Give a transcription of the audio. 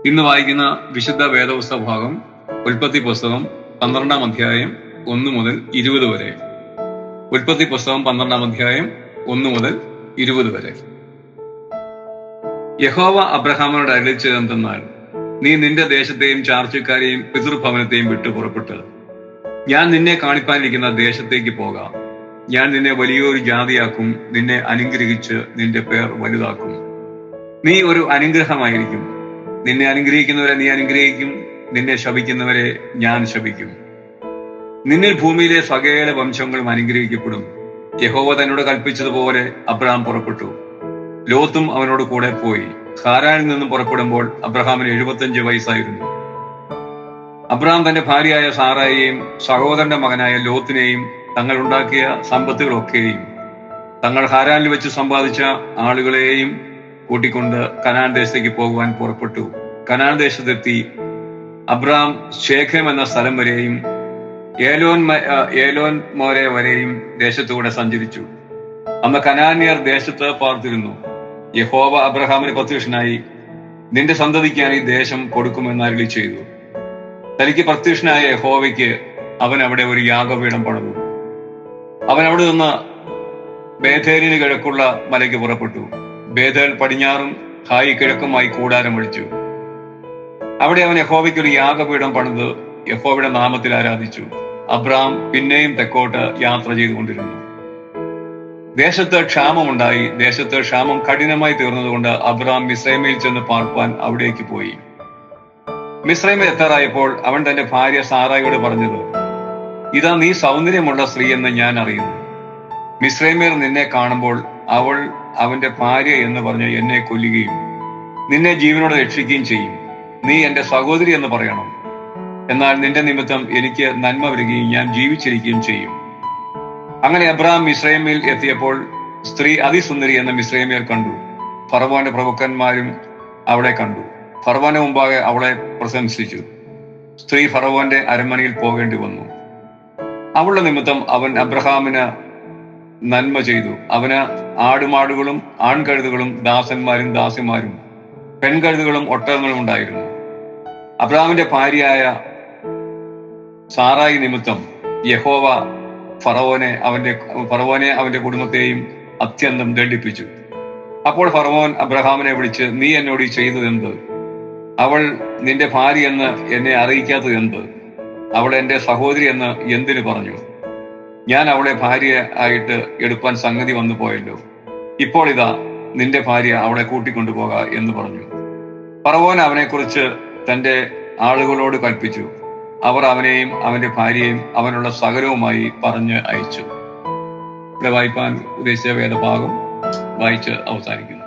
ഇന്ന് വായിക്കുന്ന വിശുദ്ധ വേദപുസ്തക ഭാഗം ഉൽപ്പത്തി പുസ്തകം 12-ാം അധ്യായം 1 മുതൽ 20 വരെ. ഉൽപ്പത്തി പുസ്തകം 12-ാം അധ്യായം 1 മുതൽ 20 വരെ. യഹോവ അബ്രഹാമിനോട് അരുളിച്ചതെന്തെന്നാൽ, നീ നിന്റെ ദേശത്തെയും ചാർച്ചക്കാരെയും പിതൃഭവനത്തെയും വിട്ടു പുറപ്പെട്ട് ഞാൻ നിന്നെ കാണിപ്പാനിരിക്കുന്ന ദേശത്തേക്ക് പോകാം. ഞാൻ നിന്നെ വലിയൊരു ജാതിയാക്കും, നിന്നെ അനുഗ്രഹിച്ച് നിന്റെ പേർ വലുതാക്കും. നീ ഒരു അനുഗ്രഹമായിരിക്കും. നിന്നെ അനുഗ്രഹിക്കുന്നവരെ നീ അനുഗ്രഹിക്കും, നിന്നെ ശപിക്കുന്നവരെ ഞാൻ ശപിക്കും. നിന്നിൽ ഭൂമിയിലെ സകല വംശങ്ങളും അനുഗ്രഹിക്കപ്പെടും. യഹോവ തന്നോട് കൽപ്പിച്ചതുപോലെ അബ്രഹാം പുറപ്പെട്ടു. ലോത്തും അവനോട് കൂടെ പോയി. ഹാരാനിൽ നിന്നും പുറപ്പെടുമ്പോൾ അബ്രഹാമിന് 75 വയസ്സായിരുന്നു. അബ്രഹാം തന്റെ ഭാര്യയായ സാറായെയും സഹോദരന്റെ മകനായ ലോത്തിനെയും തങ്ങൾ ഉണ്ടാക്കിയ സമ്പത്തുകളൊക്കെയും തങ്ങൾ ഹാരാനിൽ വെച്ച് സമ്പാദിച്ച ആളുകളെയും കൂട്ടിക്കൊണ്ട് കനാൻ ദേശത്തേക്ക് പോകുവാൻ പുറപ്പെട്ടു. കനാൻ ദേശത്തെത്തി അബ്രഹാം ശേഖം എന്ന സ്ഥലം വരെയും ഏലോൻ മോരെ വരെയും ദേശത്തൂടെ സഞ്ചരിച്ചു. അന്ന് കനാന്യർ ദേശത്ത് പാർത്തിരുന്നു. യഹോവ അബ്രഹാമിന് പ്രത്യക്ഷനായി, നിന്റെ സന്തതിക്കായി ദേശം കൊടുക്കുമെന്ന് അരുളി ചെയ്തു. തനിക്ക് പ്രത്യക്ഷനായ യഹോവയ്ക്ക് അവൻ അവിടെ ഒരു യാഗപീഠം പണിതു. അവൻ അവിടെ നിന്ന് ബേഥേലിന് കിഴക്കുള്ള മലയ്ക്ക് പുറപ്പെട്ടു. ബേഥേൽ പടിഞ്ഞാറും ഹായി കിഴക്കുമായി കൂടാരം ഒഴിച്ചു. അവിടെ അവൻ യഹോവയ്ക്ക് ഒരു യാഗപീഠം പണിത് യഹോവയുടെ നാമത്തിൽ ആരാധിച്ചു. അബ്രഹാം പിന്നെയും തെക്കോട്ട് യാത്ര ചെയ്തുകൊണ്ടിരുന്നു. ദേശത്ത് ക്ഷാമമുണ്ടായി. ദേശത്ത് ക്ഷാമം കഠിനമായി തീർന്നതുകൊണ്ട് അബ്രഹാം മിസ്രൈമിൽ ചെന്ന് പാർപ്പാൻ അവിടേക്ക് പോയി. മിസ്രൈമിൽ എത്താറായപ്പോൾ അവൻ തന്റെ ഭാര്യ സാറായോട് പറഞ്ഞത്, ഇതാ നീ സൗന്ദര്യമുള്ള സ്ത്രീ എന്ന് ഞാൻ അറിയുന്നു. മിസ്രൈമ്യർ നിന്നെ കാണുമ്പോൾ അവൾ അവന്റെ ഭാര്യ എന്ന് പറഞ്ഞ് എന്നെ കൊല്ലുകയും നിന്നെ ജീവനോടെ രക്ഷിക്കുകയും ചെയ്യും. നീ എന്റെ സഹോദരി എന്ന് പറയണം. എന്നാൽ നിന്റെ നിമിത്തം എനിക്ക് നന്മ വരികയും ഞാൻ ജീവിച്ചിരിക്കുകയും ചെയ്യും. അങ്ങനെ അബ്രഹാം മിസ്രൈമിൽ എത്തിയപ്പോൾ സ്ത്രീ അതിസുന്ദരി എന്ന മിസ്രൈമ്യർ കണ്ടു. ഫറവോന്റെ പ്രഭുക്കന്മാരും അവളെ കണ്ടു. ഫറവോന്റെ മുമ്പാകെ അവളെ പ്രശംസിച്ചു. സ്ത്രീ ഫറവോന്റെ അരമനയിൽ പോകേണ്ടി വന്നു. അവളുടെ നിമിത്തം അവൻ അബ്രഹാമിന് നന്മ ചെയ്തു. അവന് ആടുമാടുകളും ആൺകഴുതുകളും ദാസന്മാരും ദാസിമാരും പെൺകഴുതുകളും ഒട്ടകങ്ങളും ഉണ്ടായിരുന്നു. അബ്രഹാമിന്റെ ഭാര്യയായ സാറായി നിമിത്തം യഹോവ ഫറവോനെ അവന്റെ കുടുംബത്തെയും അത്യന്തം ദണ്ഡിപ്പിച്ചു. അപ്പോൾ ഫറവോൻ അബ്രഹാമിനെ വിളിച്ച്, നീ എന്നോട് ചെയ്തതെന്ത്? അവൾ നിന്റെ ഭാര്യ എന്ന് എന്നെ അറിയിക്കാത്തത് എന്ത്? അവൾ എന്റെ സഹോദരി എന്ന് എന്തിനു പറഞ്ഞു? ഞാൻ അവളെ ഭാര്യ ആയിട്ട് എടുപ്പാൻ സംഗതി വന്നു പോയല്ലോ. ഇപ്പോൾ ഇതാ നിന്റെ ഭാര്യ അവളെ കൂട്ടിക്കൊണ്ടുപോക എന്ന് പറഞ്ഞു. ഫറവോൻ അവനെക്കുറിച്ച് തന്റെ ആളുകളോട് കൽപ്പിച്ചു. അവർ അവനെയും അവന്റെ ഭാര്യയെയും അവനുള്ള സകലവുമായി പറഞ്ഞ് അയച്ചു. ഇവിടെ വായിപ്പാൻ ഉദ്ദേശിച്ച വേദഭാഗം വായിച്ച് അവസാനിക്കുന്നു.